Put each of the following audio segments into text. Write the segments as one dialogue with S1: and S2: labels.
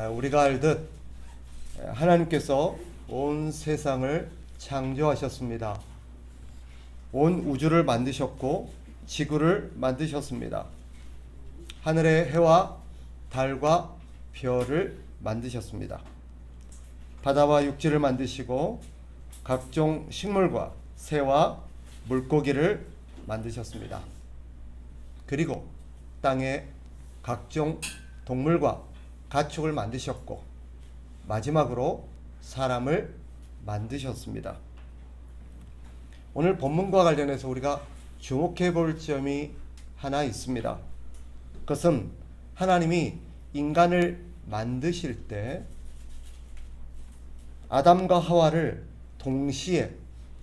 S1: 우리가 알듯 하나님께서 온 세상을 창조하셨습니다. 온 우주를 만드셨고 지구를 만드셨습니다. 하늘의 해와 달과 별을 만드셨습니다. 바다와 육지를 만드시고 각종 식물과 새와 물고기를 만드셨습니다. 그리고 땅에 각종 동물과 가축을 만드셨고 마지막으로 사람을 만드셨습니다. 오늘 본문과 관련해서 우리가 주목해 볼 점이 하나 있습니다. 그것은 하나님이 인간을 만드실 때 아담과 하와를 동시에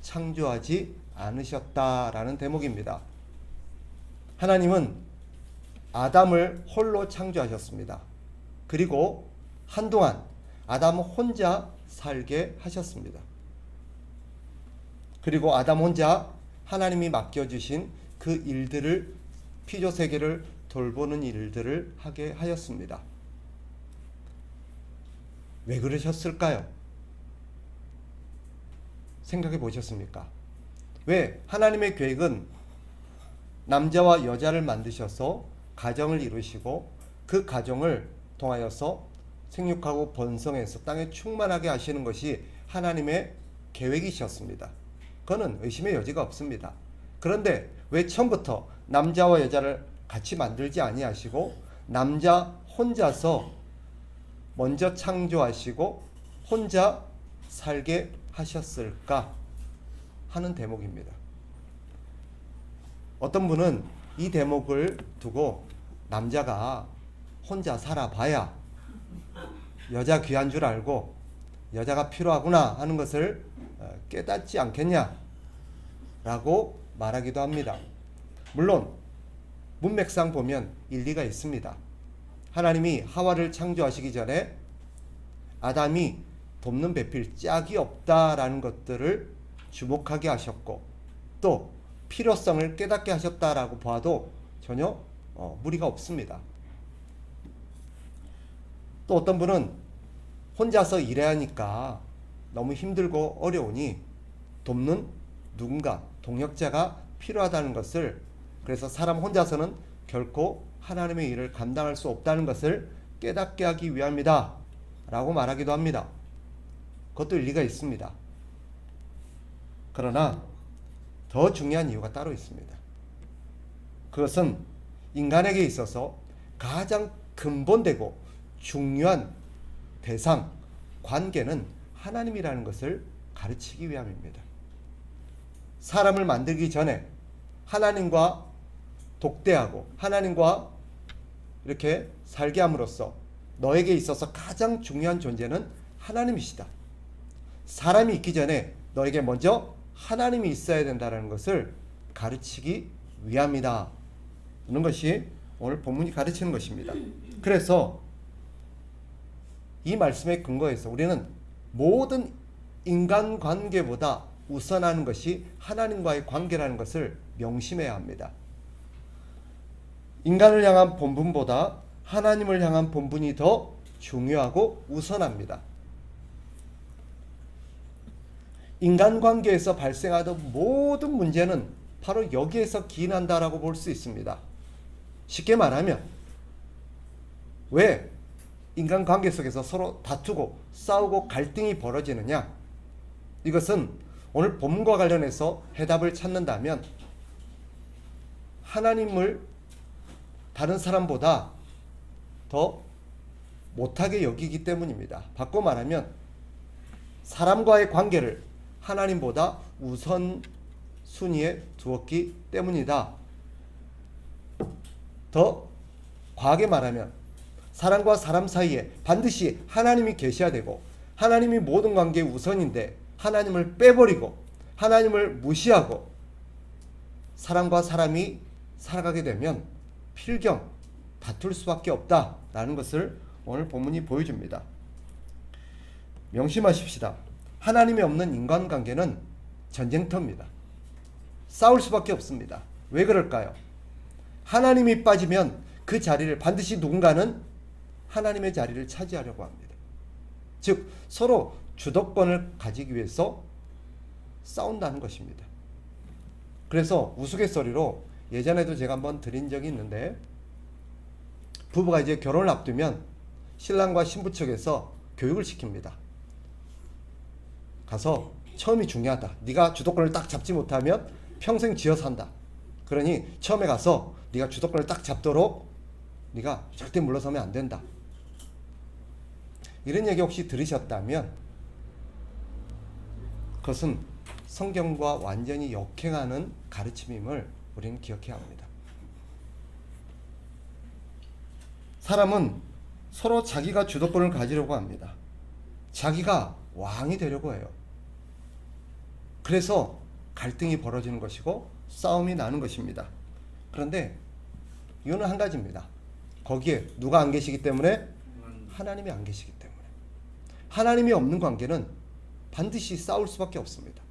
S1: 창조하지 않으셨다라는 대목입니다. 하나님은 아담을 홀로 창조하셨습니다. 그리고 한동안 아담 혼자 살게 하셨습니다. 그리고 아담 혼자 하나님이 맡겨주신 그 일들을, 피조세계를 돌보는 일들을 하게 하였습니다. 왜 그러셨을까요? 생각해 보셨습니까? 왜 하나님의 계획은 남자와 여자를 만드셔서 가정을 이루시고 그 가정을 통하여서 생육하고 번성해서 땅에 충만하게 하시는 것이 하나님의 계획이셨습니다. 그거는 의심의 여지가 없습니다. 그런데 왜 처음부터 남자와 여자를 같이 만들지 아니하시고 남자 혼자서 먼저 창조하시고 혼자 살게 하셨을까 하는 대목입니다. 어떤 분은 이 대목을 두고 남자가 혼자 살아봐야 여자 귀한 줄 알고 여자가 필요하구나 하는 것을 깨닫지 않겠냐 라고 말하기도 합니다. 물론 문맥상 보면 일리가 있습니다. 하나님이 하와를 창조하시기 전에 아담이 돕는 배필 짝이 없다라는 것들을 주목하게 하셨고 또 필요성을 깨닫게 하셨다라고 봐도 전혀 무리가 없습니다. 또 어떤 분은 혼자서 일해야 하니까 너무 힘들고 어려우니 돕는 누군가, 동역자가 필요하다는 것을, 그래서 사람 혼자서는 결코 하나님의 일을 감당할 수 없다는 것을 깨닫게 하기 위함이다 라고 말하기도 합니다. 그것도 일리가 있습니다. 그러나 더 중요한 이유가 따로 있습니다. 그것은 인간에게 있어서 가장 근본되고 중요한 대상, 관계는 하나님이라는 것을 가르치기 위함입니다. 사람을 만들기 전에 하나님과 독대하고 하나님과 이렇게 살게 함으로써 너에게 있어서 가장 중요한 존재는 하나님이시다. 사람이 있기 전에 너에게 먼저 하나님이 있어야 된다는 것을 가르치기 위함이다 하는 것이 오늘 본문이 가르치는 것입니다. 그래서 이 말씀의 근거에서 우리는 모든 인간관계보다 우선하는 것이 하나님과의 관계라는 것을 명심해야 합니다. 인간을 향한 본분보다 하나님을 향한 본분이 더 중요하고 우선합니다. 인간관계에서 발생하던 모든 문제는 바로 여기에서 기인한다라고 볼 수 있습니다. 쉽게 말하면 왜 인간관계 속에서 서로 다투고 싸우고 갈등이 벌어지느냐? 이것은 오늘 본문과 관련해서 해답을 찾는다면 하나님을 다른 사람보다 더 못하게 여기기 때문입니다. 바꿔 말하면 사람과의 관계를 하나님보다 우선순위에 두었기 때문이다. 더 과하게 말하면 사람과 사람 사이에 반드시 하나님이 계셔야 되고 하나님이 모든 관계의 우선인데 하나님을 빼버리고 하나님을 무시하고 사람과 사람이 살아가게 되면 필경 다툴 수밖에 없다라는 것을 오늘 본문이 보여줍니다. 명심하십시다. 하나님이 없는 인간관계는 전쟁터입니다. 싸울 수밖에 없습니다. 왜 그럴까요? 하나님이 빠지면 그 자리를 반드시 누군가는 하나님의 자리를 차지하려고 합니다. 즉 서로 주도권을 가지기 위해서 싸운다는 것입니다. 그래서 우스갯소리로 예전에도 제가 한번 드린 적이 있는데, 부부가 이제 결혼을 앞두면 신랑과 신부 측에서 교육을 시킵니다. 가서 처음이 중요하다. 네가 주도권을 딱 잡지 못하면 평생 쥐어 산다. 그러니 처음에 가서 네가 주도권을 딱 잡도록 네가 절대 물러서면 안 된다. 이런 얘기 혹시 들으셨다면 그것은 성경과 완전히 역행하는 가르침임을 우리는 기억해야 합니다. 사람은 서로 자기가 주도권을 가지려고 합니다. 자기가 왕이 되려고 해요. 그래서 갈등이 벌어지는 것이고 싸움이 나는 것입니다. 그런데 이유는 한 가지입니다. 거기에 누가 안 계시기 때문에? 하나님이 안 계시기 때문에. 하나님이 없는 관계는 반드시 싸울 수밖에 없습니다.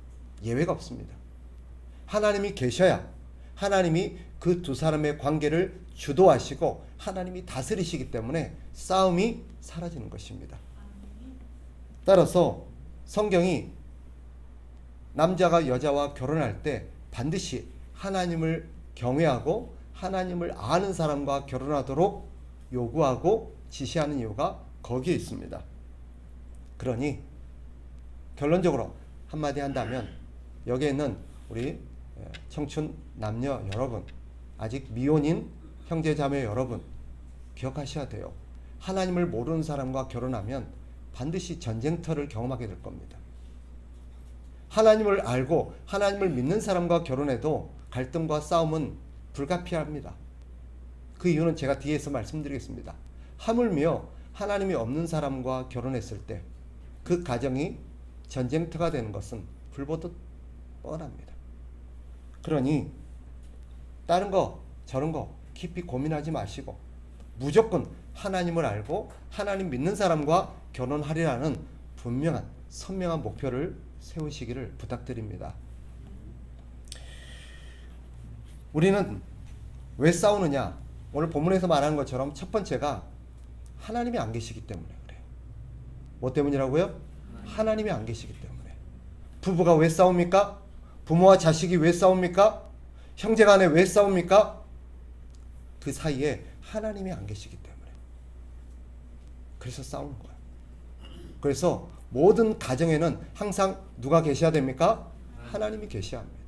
S1: 예외가 없습니다. 하나님이 계셔야 하나님이 그 두 사람의 관계를 주도하시고 하나님이 다스리시기 때문에 싸움이 사라지는 것입니다. 따라서 성경이 남자가 여자와 결혼할 때 반드시 하나님을 경외하고 하나님을 아는 사람과 결혼하도록 요구하고 지시하는 이유가 거기에 있습니다. 그러니 결론적으로 한마디 한다면 여기에 있는 우리 청춘 남녀 여러분, 아직 미혼인 형제자매 여러분, 기억하셔야 돼요. 하나님을 모르는 사람과 결혼하면 반드시 전쟁터를 경험하게 될 겁니다. 하나님을 알고 하나님을 믿는 사람과 결혼해도 갈등과 싸움은 불가피합니다. 그 이유는 제가 뒤에서 말씀드리겠습니다. 하물며 하나님이 없는 사람과 결혼했을 때 그 가정이 전쟁터가 되는 것은 불보듯 뻔합니다. 그러니 다른 거 저런 거 깊이 고민하지 마시고 무조건 하나님을 알고 하나님 믿는 사람과 결혼하리라는 분명한 선명한 목표를 세우시기를 부탁드립니다. 우리는 왜 싸우느냐? 오늘 본문에서 말하는 것처럼 첫 번째가 하나님이 안 계시기 때문에 그래요. 뭐 때문이라고요? 하나님이 안 계시기 때문에. 부부가 왜 싸웁니까? 부모와 자식이 왜 싸웁니까? 형제간에 왜 싸웁니까? 그 사이에 하나님이 안 계시기 때문에. 그래서 싸우는 거예요. 그래서 모든 가정에는 항상 누가 계셔야 됩니까? 하나님이 계셔야 합니다.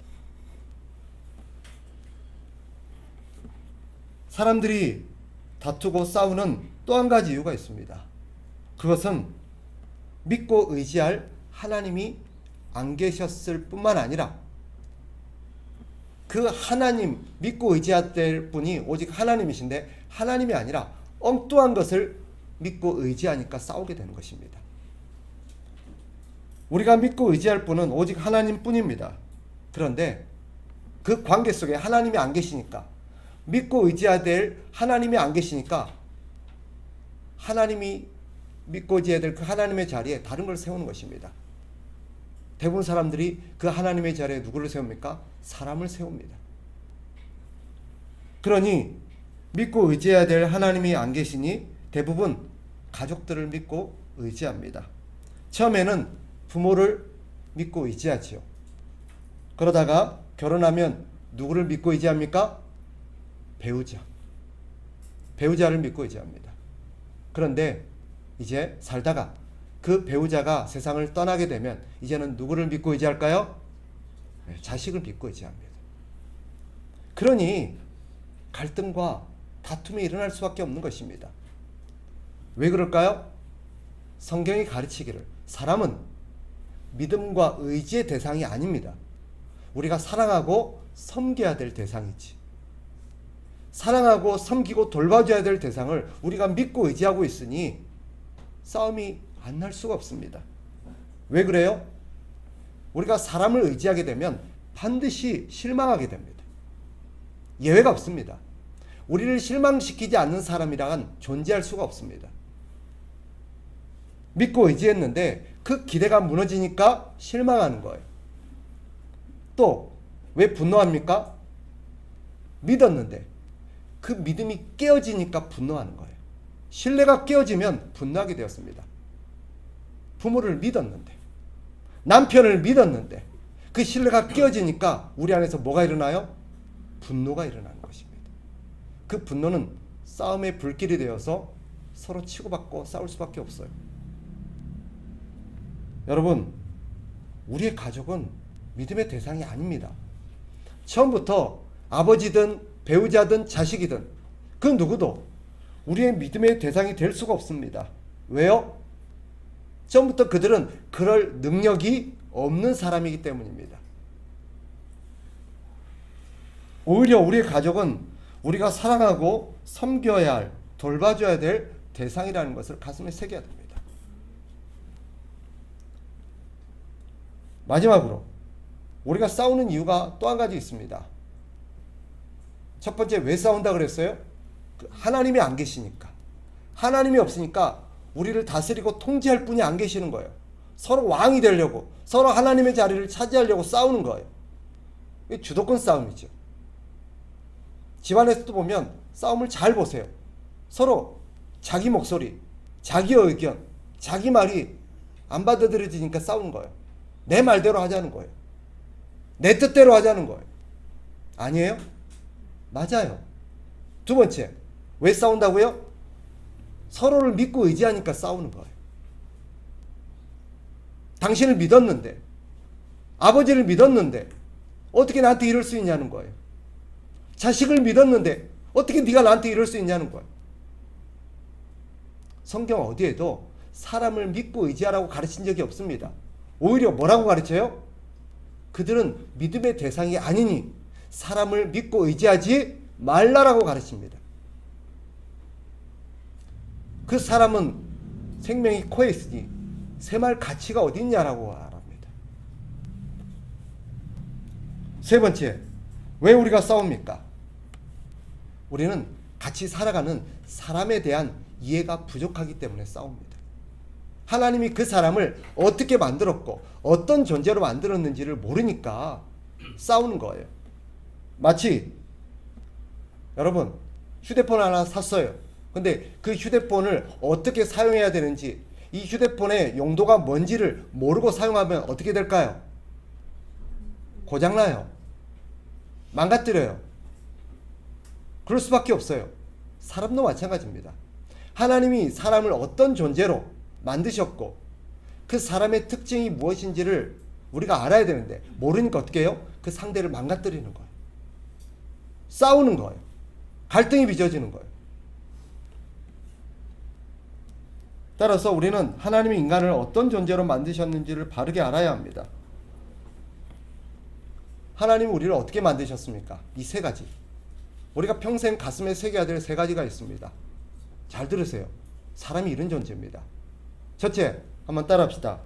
S1: 사람들이 다투고 싸우는 또 한 가지 이유가 있습니다. 그것은 믿고 의지할 하나님이 안 계셨을 뿐만 아니라 그 하나님 믿고 의지할 분이 오직 하나님이신데 하나님이 아니라 엉뚱한 것을 믿고 의지하니까 싸우게 되는 것입니다. 우리가 믿고 의지할 분은 오직 하나님뿐입니다. 그런데 그 관계 속에 하나님이 안 계시니까, 믿고 의지해야 될 하나님이 안 계시니까 하나님이 믿고 의지해야 될 그 하나님의 자리에 다른 걸 세우는 것입니다. 대부분 사람들이 그 하나님의 자리에 누구를 세웁니까? 사람을 세웁니다. 그러니 믿고 의지해야 될 하나님이 안 계시니 대부분 가족들을 믿고 의지합니다. 처음에는 부모를 믿고 의지하지요. 그러다가 결혼하면 누구를 믿고 의지합니까? 배우자를 믿고 의지합니다. 그런데 이제 살다가 그 배우자가 세상을 떠나게 되면 이제는 누구를 믿고 의지할까요? 자식을 믿고 의지합니다. 그러니 갈등과 다툼이 일어날 수밖에 없는 것입니다. 왜 그럴까요? 성경이 가르치기를 사람은 믿음과 의지의 대상이 아닙니다. 우리가 사랑하고 섬겨야 될 대상이지. 사랑하고 섬기고 돌봐줘야 될 대상을 우리가 믿고 의지하고 있으니 싸움이 안 날 수가 없습니다. 왜 그래요? 우리가 사람을 의지하게 되면 반드시 실망하게 됩니다. 예외가 없습니다. 우리를 실망시키지 않는 사람이란 존재할 수가 없습니다. 믿고 의지했는데 그 기대가 무너지니까 실망하는 거예요. 또 왜 분노합니까? 믿었는데 그 믿음이 깨어지니까 분노하는 거예요. 신뢰가 깨어지면 분노하게 되었습니다. 부모를 믿었는데, 남편을 믿었는데 그 신뢰가 깨어지니까 우리 안에서 뭐가 일어나요? 분노가 일어나는 것입니다. 그 분노는 싸움의 불길이 되어서 서로 치고받고 싸울 수밖에 없어요. 여러분, 우리의 가족은 믿음의 대상이 아닙니다. 처음부터 아버지든 배우자든 자식이든 그 누구도 우리의 믿음의 대상이 될 수가 없습니다. 왜요? 처음부터 그들은 그럴 능력이 없는 사람이기 때문입니다. 오히려 우리의 가족은 우리가 사랑하고 섬겨야 할, 돌봐줘야 될 대상이라는 것을 가슴에 새겨야 됩니다. 마지막으로 우리가 싸우는 이유가 또 한 가지 있습니다. 첫 번째, 왜 싸운다 그랬어요? 하나님이 안 계시니까. 하나님이 없으니까 우리를 다스리고 통제할 분이 안 계시는 거예요. 서로 왕이 되려고, 서로 하나님의 자리를 차지하려고 싸우는 거예요. 이게 주도권 싸움이죠. 집안에서도 보면 싸움을 잘 보세요. 서로 자기 목소리, 자기 의견, 자기 말이 안 받아들여지니까 싸우는 거예요. 내 말대로 하자는 거예요. 내 뜻대로 하자는 거예요. 아니에요? 맞아요. 두 번째, 왜 싸운다고요? 서로를 믿고 의지하니까 싸우는 거예요. 당신을 믿었는데, 아버지를 믿었는데 어떻게 나한테 이럴 수 있냐는 거예요. 자식을 믿었는데 어떻게 네가 나한테 이럴 수 있냐는 거예요. 성경 어디에도 사람을 믿고 의지하라고 가르친 적이 없습니다. 오히려 뭐라고 가르쳐요? 그들은 믿음의 대상이 아니니 사람을 믿고 의지하지 말라라고 가르칩니다. 그 사람은 생명이 코에 있으니 샘할 가치가 어디 있냐라고 말합니다. 세 번째, 왜 우리가 싸웁니까? 우리는 같이 살아가는 사람에 대한 이해가 부족하기 때문에 싸웁니다. 하나님이 그 사람을 어떻게 만들었고 어떤 존재로 만들었는지를 모르니까 싸우는 거예요. 마치 여러분, 휴대폰 하나 샀어요. 근데 그 휴대폰을 어떻게 사용해야 되는지, 이 휴대폰의 용도가 뭔지를 모르고 사용하면 어떻게 될까요? 고장나요. 망가뜨려요. 그럴 수밖에 없어요. 사람도 마찬가지입니다. 하나님이 사람을 어떤 존재로 만드셨고 그 사람의 특징이 무엇인지를 우리가 알아야 되는데 모르니까 어떻게 해요? 그 상대를 망가뜨리는 거예요. 싸우는 거예요. 갈등이 빚어지는 거예요. 따라서 우리는 하나님이 인간을 어떤 존재로 만드셨는지를 바르게 알아야 합니다. 하나님이 우리를 어떻게 만드셨습니까? 이 세 가지. 우리가 평생 가슴에 새겨야 될 세 가지가 있습니다. 잘 들으세요. 사람이 이런 존재입니다. 첫째, 한번 따라합시다.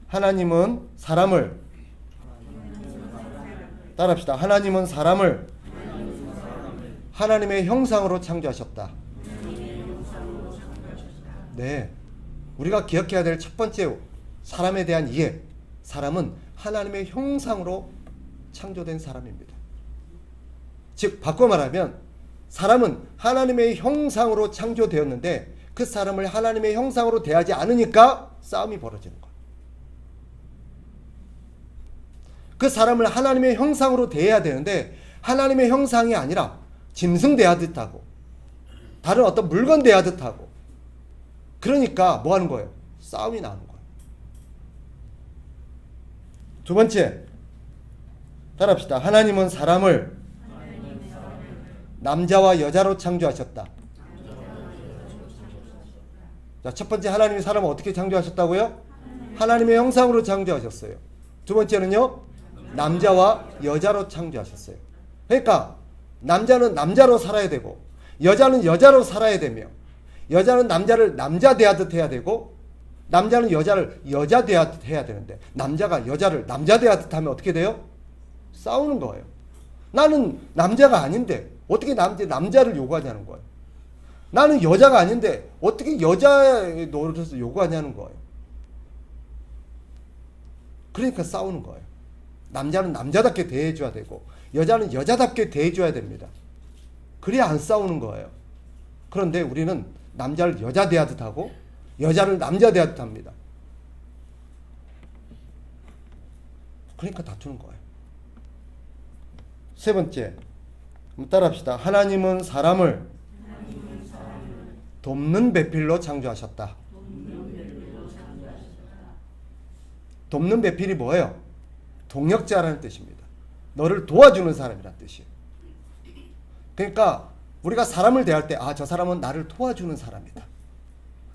S1: 하나님은 사람을, 따라합시다. 하나님은 사람을 하나님의 형상으로 창조하셨다. 네, 우리가 기억해야 될 첫 번째 사람에 대한 이해. 사람은 하나님의 형상으로 창조된 사람입니다. 즉 바꿔 말하면 사람은 하나님의 형상으로 창조되었는데 그 사람을 하나님의 형상으로 대하지 않으니까 싸움이 벌어지는 거예요. 그 사람을 하나님의 형상으로 대해야 되는데 하나님의 형상이 아니라 짐승 대하듯 하고 다른 어떤 물건 대하듯 하고, 그러니까 뭐 하는 거예요? 싸움이 나는 거예요. 두 번째, 따라합시다. 하나님은 사람을 남자와 여자로 창조하셨다. 자, 첫 번째, 하나님이 사람을 어떻게 창조하셨다고요? 하나님의 형상으로 창조하셨어요. 두 번째는요, 남자와 여자로 창조하셨어요. 그러니까 남자는 남자로 살아야 되고 여자는 여자로 살아야 되며, 여자는 남자를 남자 대하듯 해야 되고 남자는 여자를 여자 대하듯 해야 되는데, 남자가 여자를 남자 대하듯 하면 어떻게 돼요? 싸우는 거예요. 나는 남자가 아닌데 어떻게 남자를 요구하냐는 거예요. 나는 여자가 아닌데 어떻게 여자의 노릇을 요구하냐는 거예요. 그러니까 싸우는 거예요. 남자는 남자답게 대해줘야 되고 여자는 여자답게 대해줘야 됩니다. 그래야 안 싸우는 거예요. 그런데 우리는 남자를 여자 대하듯 하고 여자를 남자 대하듯 합니다. 그러니까 다투는 거예요. 세 번째, 한번 따라합시다. 하나님은 사람을 돕는 배필로 창조하셨다. 돕는 배필이 뭐예요? 동역자라는 뜻입니다. 너를 도와주는 사람이라는 뜻이에요. 그러니까 우리가 사람을 대할 때, 아, 저 사람은 나를 도와주는 사람이다.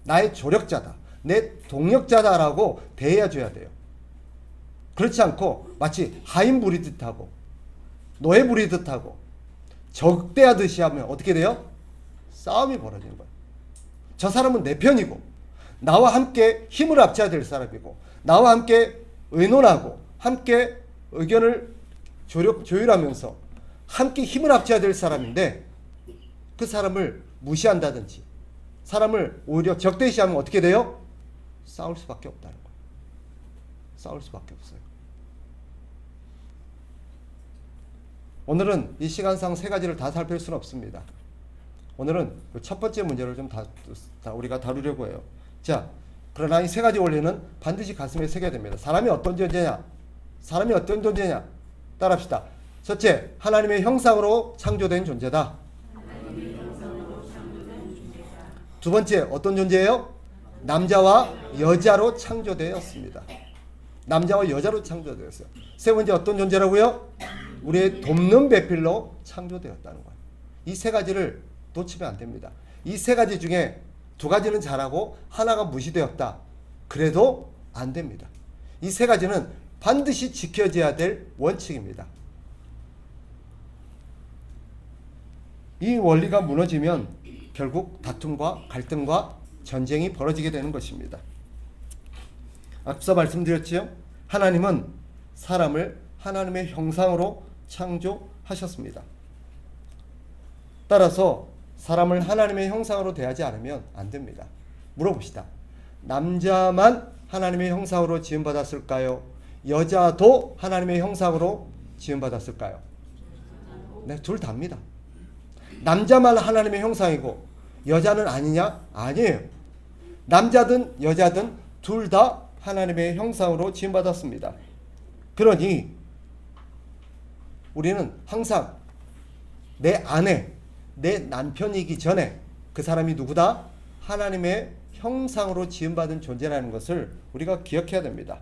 S1: 나의 조력자다. 내 동역자다라고 대해줘야 돼요. 그렇지 않고 마치 하인 부리듯 하고 노예 부리듯 하고 적대하듯이 하면 어떻게 돼요? 싸움이 벌어지는 거예요. 저 사람은 내 편이고 나와 함께 힘을 합쳐야 될 사람이고 나와 함께 의논하고 함께 의견을 조율하면서 함께 힘을 합쳐야 될 사람인데 그 사람을 무시한다든지 사람을 오히려 적대시하면 어떻게 돼요? 싸울 수밖에 없다는 거예요. 싸울 수밖에 없어요. 오늘은 이 시간상 세 가지를 다 살필 수는 없습니다. 오늘은 첫 번째 문제를 좀 우리가 다루려고 해요. 자, 그러나 이 세 가지 원리는 반드시 가슴에 새겨야 됩니다. 사람이 어떤 존재냐? 사람이 어떤 존재냐? 따라합시다. 첫째, 하나님의 형상으로 창조된 존재다. 두 번째, 어떤 존재예요? 남자와 여자로 창조되었습니다. 남자와 여자로 창조되었어요. 세 번째, 어떤 존재라고요? 우리의 돕는 배필로 창조되었다는 거예요. 이 세 가지를 놓치면 안 됩니다. 이 세 가지 중에 두 가지는 잘하고 하나가 무시되었다. 그래도 안 됩니다. 이 세 가지는 반드시 지켜져야 될 원칙입니다. 이 원리가 무너지면 결국 다툼과 갈등과 전쟁이 벌어지게 되는 것입니다. 앞서 말씀드렸지요? 하나님은 사람을 하나님의 형상으로 창조하셨습니다. 따라서 사람을 하나님의 형상으로 대하지 않으면 안 됩니다. 물어봅시다. 남자만 하나님의 형상으로 지음받았을까요? 여자도 하나님의 형상으로 지음받았을까요? 네, 둘 다입니다. 남자만 하나님의 형상이고 여자는 아니냐? 아니에요. 남자든 여자든 둘 다 하나님의 형상으로 지음받았습니다. 그러니 우리는 항상 내 아내, 내 남편이기 전에 그 사람이 누구다? 하나님의 형상으로 지음받은 존재라는 것을 우리가 기억해야 됩니다.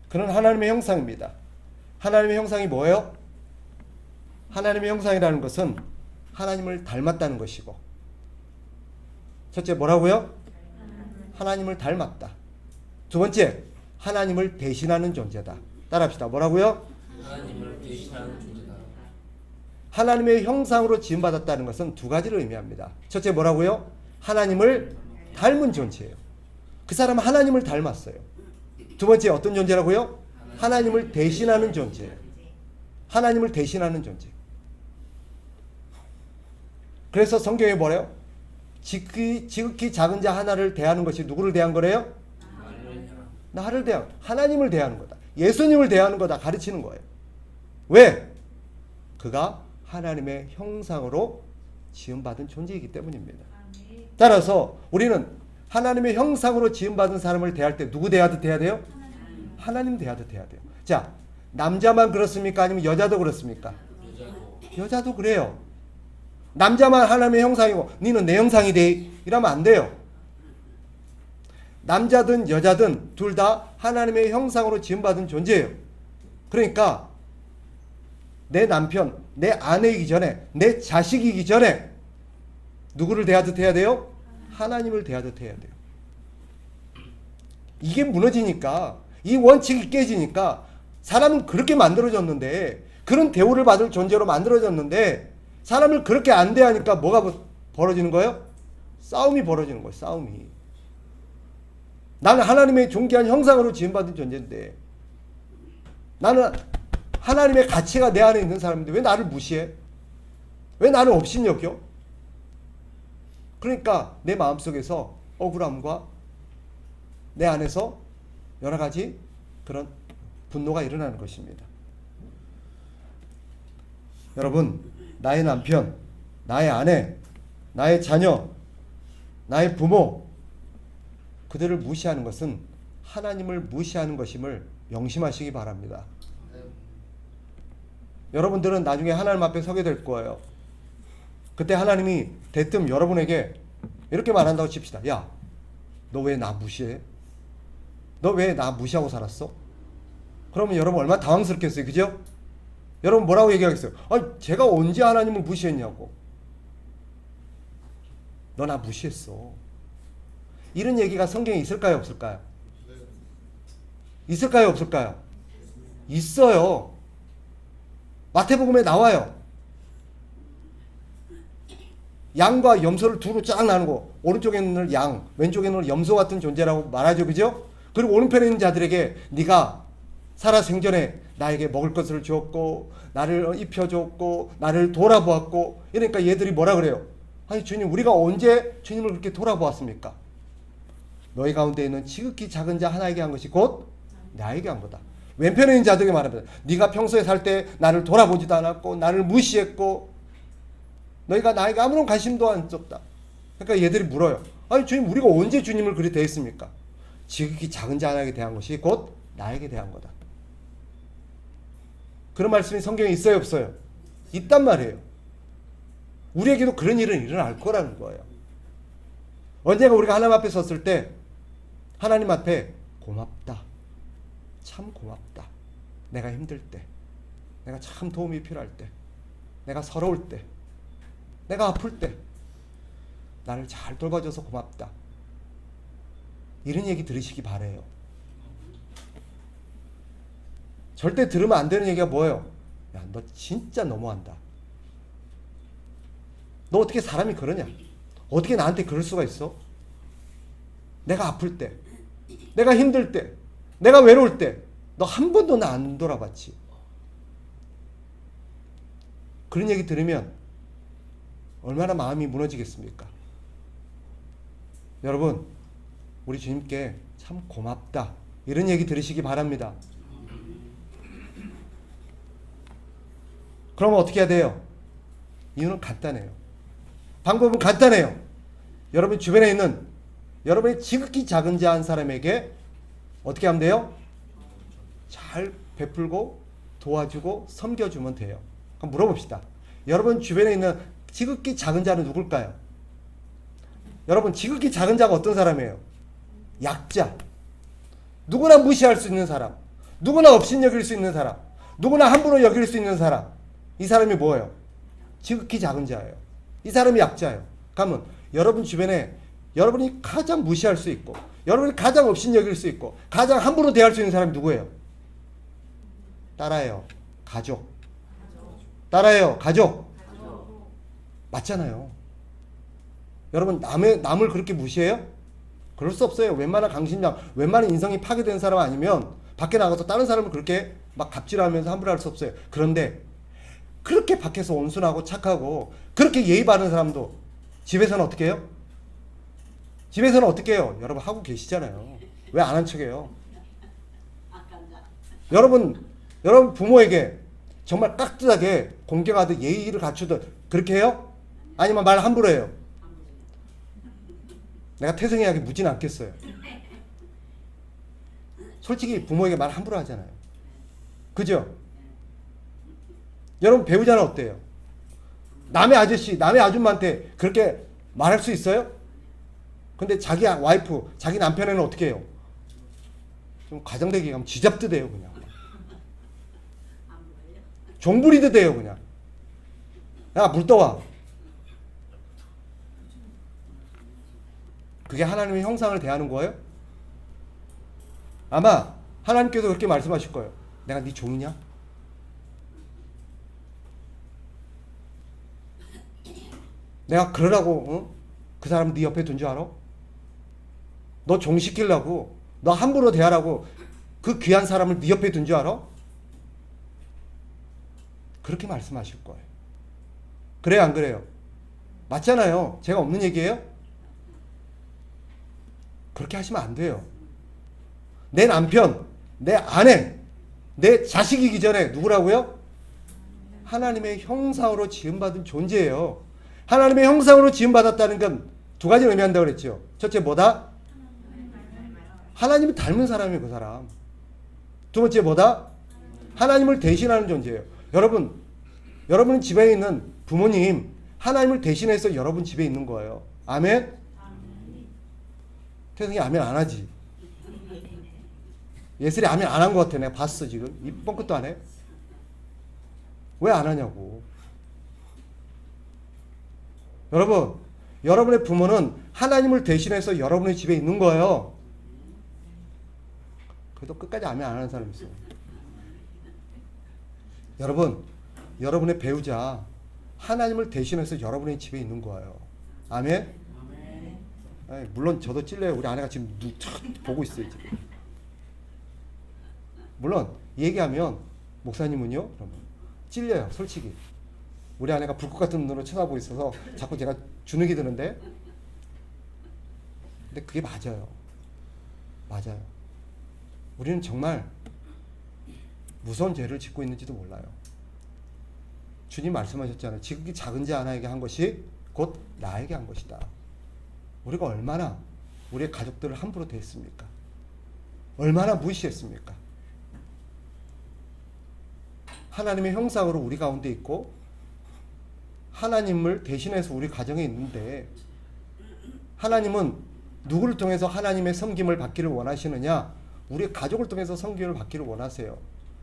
S1: 그는 하나님의 형상입니다. 하나님의 형상이 뭐예요? 하나님의 형상이라는 것은 하나님을 닮았다는 것이고, 첫째 뭐라고요? 하나님을 닮았다. 두 번째, 하나님을 대신하는 존재다. 따라합시다. 뭐라고요?
S2: 하나님을 대신하는 존재다.
S1: 하나님의 형상으로 지음받았다는 것은 두 가지를 의미합니다. 첫째 뭐라고요? 하나님을 닮은 존재예요. 그 사람은 하나님을 닮았어요. 두 번째 어떤 존재라고요? 하나님을 대신하는 존재예요. 하나님을 대신하는 존재. 그래서 성경에 뭐래요? 지극히 작은 자 하나를 대하는 것이 누구를 대한 거래요? 나를 대한, 하나님을 대하는 거다. 예수님을 대하는 거다 가르치는 거예요. 왜? 그가 하나님의 형상으로 지음받은 존재이기 때문입니다. 따라서 우리는 하나님의 형상으로 지음받은 사람을 대할 때 누구 대하듯 해야 돼요? 하나님 대하듯 해야 돼요. 자, 남자만 그렇습니까? 아니면 여자도 그렇습니까? 여자도 그래요. 남자만 하나님의 형상이고 니는 내 형상이 돼 이러면 안 돼요. 남자든 여자든 둘 다 하나님의 형상으로 지음받은 존재예요. 그러니까 내 남편, 내 아내이기 전에, 내 자식이기 전에 누구를 대하듯 해야 돼요? 하나님을 대하듯 해야 돼요. 이게 무너지니까, 이 원칙이 깨지니까 사람은 그렇게 만들어졌는데, 그런 대우를 받을 존재로 만들어졌는데 사람을 그렇게 안 대하니까 뭐가 벌어지는 거예요? 싸움이 벌어지는 거예요. 싸움이. 나는 하나님의 존귀한 형상으로 지음받은 존재인데, 나는 하나님의 가치가 내 안에 있는 사람인데 왜 나를 무시해? 왜 나를 업신여겨? 그러니까 내 마음속에서 억울함과 내 안에서 여러 가지 그런 분노가 일어나는 것입니다. 여러분, 나의 남편, 나의 아내, 나의 자녀, 나의 부모, 그들을 무시하는 것은 하나님을 무시하는 것임을 명심하시기 바랍니다. 여러분들은 나중에 하나님 앞에 서게 될 거예요. 그때 하나님이 대뜸 여러분에게 이렇게 말한다고 칩시다. 야, 너 왜 나 무시해? 너 왜 나 무시하고 살았어? 그러면 여러분 얼마나 당황스럽겠어요. 그죠? 여러분 뭐라고 얘기하겠어요? 아니, 제가 언제 하나님을 무시했냐고. 너 나 무시했어. 이런 얘기가 성경에 있을까요? 없을까요? 있을까요? 없을까요? 있어요. 마태복음에 나와요. 양과 염소를 두루 쫙 나누고 오른쪽에 있는 양, 왼쪽에 있는 염소 같은 존재라고 말하죠. 그죠? 그리고 오른편에 있는 자들에게 네가 살아 생전에 나에게 먹을 것을 주었고 나를 입혀줬고 나를 돌아보았고, 이러니까 얘들이 뭐라 그래요? 아니 주님, 우리가 언제 주님을 그렇게 돌아보았습니까? 너희 가운데 있는 지극히 작은 자 하나에게 한 것이 곧 나에게 한 거다. 왼편에 있는 자들에게 말합니다. 네가 평소에 살 때 나를 돌아보지도 않았고 나를 무시했고 너희가 나에게 아무런 관심도 안 줬다. 그러니까 얘들이 물어요. 아니 주님, 우리가 언제 주님을 그리 대했습니까? 지극히 작은 자 하나에게 대한 것이 곧 나에게 대한 거다. 그런 말씀이 성경에 있어요, 없어요? 있단 말이에요. 우리에게도 그런 일은 일어날 거라는 거예요. 언젠가 우리가 하나님 앞에 섰을 때 하나님 앞에 고맙다, 참 고맙다, 내가 힘들 때, 내가 참 도움이 필요할 때, 내가 서러울 때, 내가 아플 때 나를 잘 돌봐줘서 고맙다, 이런 얘기 들으시기 바래요. 절대 들으면 안 되는 얘기가 뭐예요? 야, 너 진짜 너무한다. 너 어떻게 사람이 그러냐? 어떻게 나한테 그럴 수가 있어? 내가 아플 때, 내가 힘들 때, 내가 외로울 때 너 한 번도 나 안 돌아봤지. 그런 얘기 들으면 얼마나 마음이 무너지겠습니까? 여러분, 우리 주님께 참 고맙다, 이런 얘기 들으시기 바랍니다. 그러면 어떻게 해야 돼요? 이유는 간단해요. 방법은 간단해요. 여러분 주변에 있는 여러분의 지극히 작은 자 한 사람에게 어떻게 하면 돼요? 잘 베풀고 도와주고 섬겨주면 돼요. 그럼 물어봅시다. 여러분 주변에 있는 지극히 작은 자는 누굴까요? 여러분 지극히 작은 자가 어떤 사람이에요? 약자. 누구나 무시할 수 있는 사람, 누구나 업신여길 수 있는 사람, 누구나 함부로 여길 수 있는 사람. 이 사람이 뭐예요? 지극히 작은 자예요. 이 사람이 약자예요. 그러면 여러분 주변에 여러분이 가장 무시할 수 있고 여러분이 가장 업신여길 수 있고 가장 함부로 대할 수 있는 사람이 누구예요? 따라해요. 가족. 따라해요. 가족. 맞잖아요. 여러분 남을 그렇게 무시해요? 그럴 수 없어요. 웬만한 강심장, 웬만한 인성이 파괴된 사람 아니면 밖에 나가서 다른 사람을 그렇게 막 갑질하면서 함부로 할 수 없어요. 그런데 그렇게 밖에서 온순하고 착하고 그렇게 예의 바른 사람도 집에서는 어떻게 해요? 집에서는 어떻게 해요? 여러분 하고 계시잖아요. 왜 안 한 척해요? 여러분 부모에게 정말 깍듯하게 공경하듯 예의를 갖추듯 그렇게 해요? 아니면 말 함부로 해요? 내가 태생이하게 묻진 않겠어요. 솔직히 부모에게 말 함부로 하잖아요. 그죠? 여러분 배우자는 어때요? 남의 아저씨, 남의 아줌마한테 그렇게 말할 수 있어요? 근데 자기 와이프, 자기 남편에는 어떻게 해요? 좀 가정되게 가면 쥐잡듯 해요 그냥. 종부리듯 해요 그냥. 야, 물 떠와. 그게 하나님의 형상을 대하는 거예요? 아마 하나님께서 그렇게 말씀하실 거예요. 내가 네 종이냐? 내가 그러라고 그 사람 네 옆에 둔 줄 알아? 너 종시키려고, 너 함부로 대하라고 그 귀한 사람을 네 옆에 둔 줄 알아? 그렇게 말씀하실 거예요. 그래요, 안 그래요? 맞잖아요. 제가 없는 얘기예요? 그렇게 하시면 안 돼요. 내 남편, 내 아내, 내 자식이기 전에 누구라고요? 하나님의 형상으로 지음받은 존재예요. 하나님의 형상으로 지음받았다는 건 두 가지를 의미한다고 그랬죠. 첫째 뭐다? 하나님을 닮은 사람이에요. 그 사람. 두 번째 뭐다? 하나님을 대신하는 존재예요. 여러분 집에 있는 부모님 하나님을 대신해서 여러분 집에 있는 거예요. 아멘? 태성이 아멘 안 하지. 예슬이 아멘 안 한 것 같아. 내가 봤어 지금. 입 뻥끗도 안 해. 왜 안 하냐고. 여러분의 부모는 하나님을 대신해서 여러분의 집에 있는 거예요. 그래도 끝까지 아멘 안 하는 사람 있어요. 여러분의 배우자 하나님을 대신해서 여러분의 집에 있는 거예요. 아멘? 아니, 물론 저도 찔려요. 우리 아내가 지금 보고 있어요. 지금. 물론 얘기하면 목사님은요? 그러면 찔려요. 솔직히. 우리 아내가 불꽃 같은 눈으로 쳐다보고 있어서 자꾸 제가 주눅이 드는데 근데 그게 맞아요. 맞아요. 우리는 정말 무서운 죄를 짓고 있는지도 몰라요. 주님 말씀하셨잖아요. 지극히 작은 자 하나에게 한 것이 곧 나에게 한 것이다. 우리가 얼마나 우리의 가족들을 함부로 대했습니까? 얼마나 무시했습니까? 하나님의 형상으로 우리 가운데 있고 하나님을 대신해서 우리 가정에 있는데 하나님은 누구를 통해서 하나님의 섬김을 받기를 원하시느냐? 우리 가족을 통해서 섬김을 받기를 원하세요.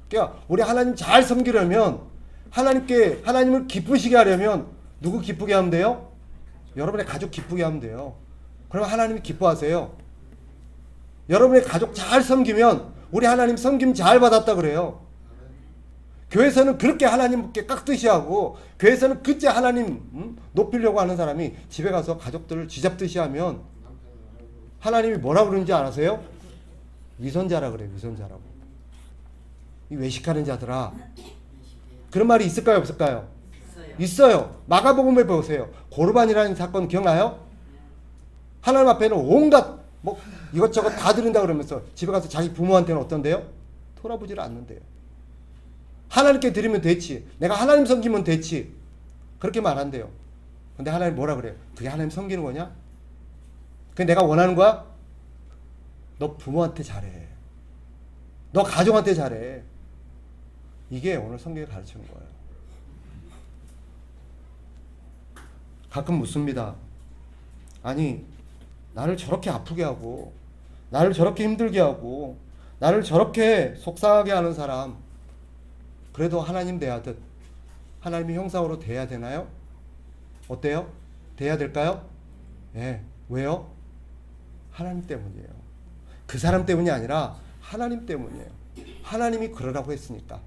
S1: 그러니까 우리 하나님 잘 섬기려면 하나님을 기쁘시게 하려면 누구 기쁘게 하면 돼요? 여러분의 가족 기쁘게 하면 돼요. 그러면 하나님이 기뻐하세요. 여러분의 가족 잘 섬기면 우리 하나님 섬김 잘 받았다 그래요. 교회에서는 그렇게 하나님께 깍듯이 하고 교회에서는 그째 하나님 높이려고 하는 사람이 집에 가서 가족들을 쥐잡듯이 하면 하나님이 뭐라 그러는지 아세요? 위선자라 그래요. 위선자라고. 이 외식하는 자들아. 그런 말이 있을까요? 없을까요? 있어요. 마가복음에 보세요. 고르반이라는 사건 기억나요? 하나님 앞에는 온갖 이것저것 다 드린다 그러면서 집에 가서 자기 부모한테는 어떤데요? 돌아보지를 않는데요. 하나님께 드리면 됐지. 내가 하나님 섬기면 됐지. 그렇게 말한대요. 근데 하나님 뭐라 그래요? 그게 하나님 섬기는 거냐? 그게 내가 원하는 거야? 너 부모한테 잘해. 너 가족한테 잘해. 이게 오늘 성경이 가르치는 거예요. 가끔 묻습니다. 아니, 나를 저렇게 아프게 하고 나를 저렇게 힘들게 하고 나를 저렇게 속상하게 하는 사람 그래도 하나님 대하듯 하나님의 형상으로 대해야 되나요? 어때요? 대해야 될까요? 예. 왜요? 하나님 때문이에요. 그 사람 때문이 아니라 하나님 때문이에요. 하나님이 그러라고 했으니까.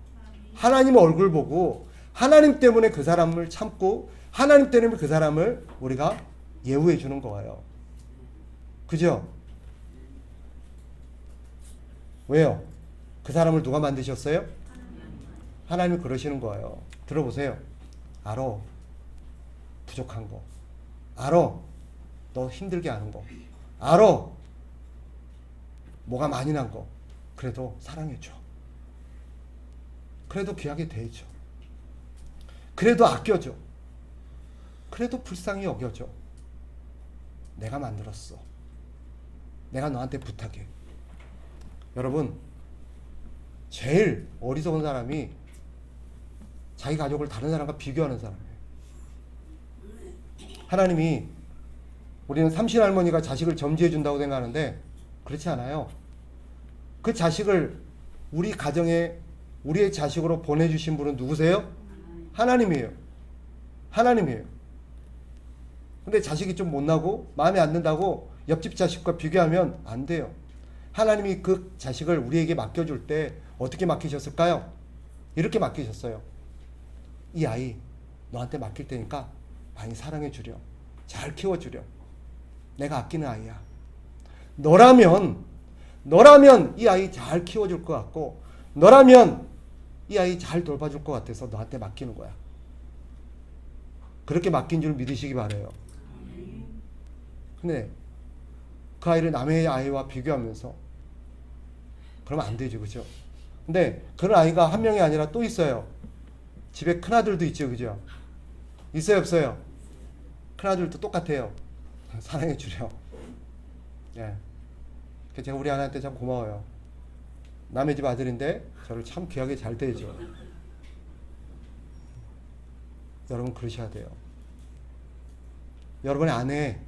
S1: 하나님 얼굴 보고 하나님 때문에 그 사람을 참고 하나님 때문에 그 사람을 우리가 예우해 주는 거예요. 그죠? 왜요? 그 사람을 누가 만드셨어요? 하나님이 그러시는 거예요. 들어보세요. 알아. 부족한 거. 알아. 너 힘들게 하는 거. 알아. 뭐가 많이 난 거. 그래도 사랑해줘. 그래도 귀하게 대해줘. 그래도 아껴줘. 그래도 불쌍히 여겨줘. 내가 만들었어. 내가 너한테 부탁해. 여러분, 제일 어리석은 사람이 자기 가족을 다른 사람과 비교하는 사람이에요. 하나님이 우리는 삼신할머니가 자식을 점지해 준다고 생각하는데 그렇지 않아요. 그 자식을 우리 가정에 우리의 자식으로 보내주신 분은 누구세요? 하나님이에요. 하나님이에요. 근데 자식이 좀 못나고 마음에 안 든다고 옆집 자식과 비교하면 안 돼요. 하나님이 그 자식을 우리에게 맡겨줄 때 어떻게 맡기셨을까요? 이렇게 맡기셨어요. 이 아이 너한테 맡길 테니까 많이 사랑해 주렴. 잘 키워주렴. 내가 아끼는 아이야. 너라면 이 아이 잘 키워줄 것 같고 너라면 이 아이 잘 돌봐줄 것 같아서 너한테 맡기는 거야. 그렇게 맡긴 줄 믿으시기 바라요. 근데 그 아이를 남의 아이와 비교하면서 그러면 안 되죠. 그죠? 근데 그런 아이가 한 명이 아니라 또 있어요. 집에 큰아들도 있죠. 그죠? 있어요 없어요? 큰아들도 똑같아요. 사랑해 주려. 예. 그래서 제가 우리 아내한테 참 고마워요. 남의 집 아들인데 저를 참 귀하게 잘 대해줘. 여러분 그러셔야 돼요. 여러분의 아내,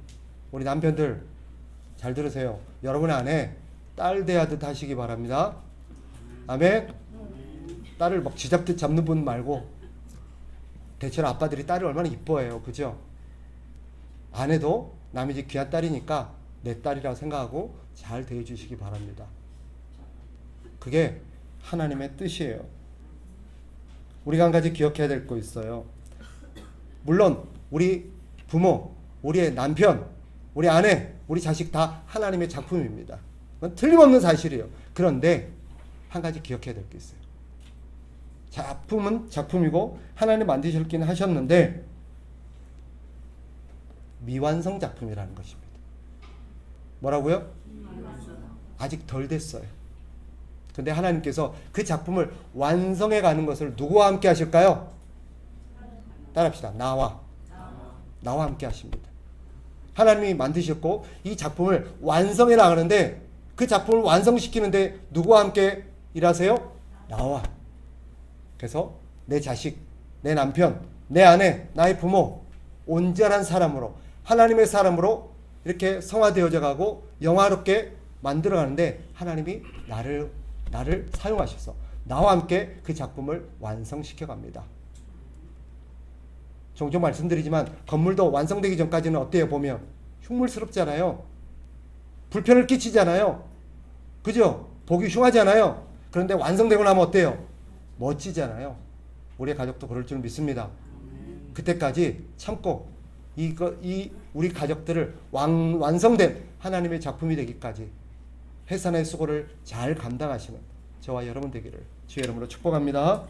S1: 우리 남편들 잘 들으세요. 여러분의 아내 딸 대하듯 하시기 바랍니다. 아멘. 딸을 막 쥐잡듯 잡는 분 말고, 대체로 아빠들이 딸을 얼마나 이뻐해요. 그죠? 아내도 남의 집 귀한 딸이니까 내 딸이라고 생각하고 잘 대해주시기 바랍니다. 그게 하나님의 뜻이에요. 우리가 한 가지 기억해야 될 거 있어요. 물론 우리 부모, 우리의 남편, 우리 아내, 우리 자식 다 하나님의 작품입니다. 그건 틀림없는 사실이에요. 그런데 한 가지 기억해야 될 게 있어요. 작품은 작품이고 하나님 만드셨긴 하셨는데 미완성 작품이라는 것입니다. 뭐라고요? 아직 덜 됐어요. 근데 하나님께서 그 작품을 완성해 가는 것을 누구와 함께 하실까요? 따라합시다. 나와 함께 하십니다. 하나님이 만드셨고 이 작품을 완성해 나가는데, 그 작품을 완성시키는데 누구와 함께 일하세요? 나와. 그래서 내 자식, 내 남편, 내 아내, 나의 부모, 온전한 사람으로, 하나님의 사람으로 이렇게 성화되어져 가고 영화롭게 만들어 가는데, 하나님이 나를 사용하셔서 나와 함께 그 작품을 완성시켜 갑니다. 종종 말씀드리지만 건물도 완성되기 전까지는 어때요? 보면 흉물스럽잖아요. 불편을 끼치잖아요. 그죠? 보기 흉하잖아요. 그런데 완성되고 나면 어때요? 멋지잖아요. 우리의 가족도 그럴 줄 믿습니다. 그때까지 참고 우리 가족들을 완성된 하나님의 작품이 되기까지 해산의 수고를 잘 감당하시는 저와 여러분 되기를 주의 이름으로 축복합니다.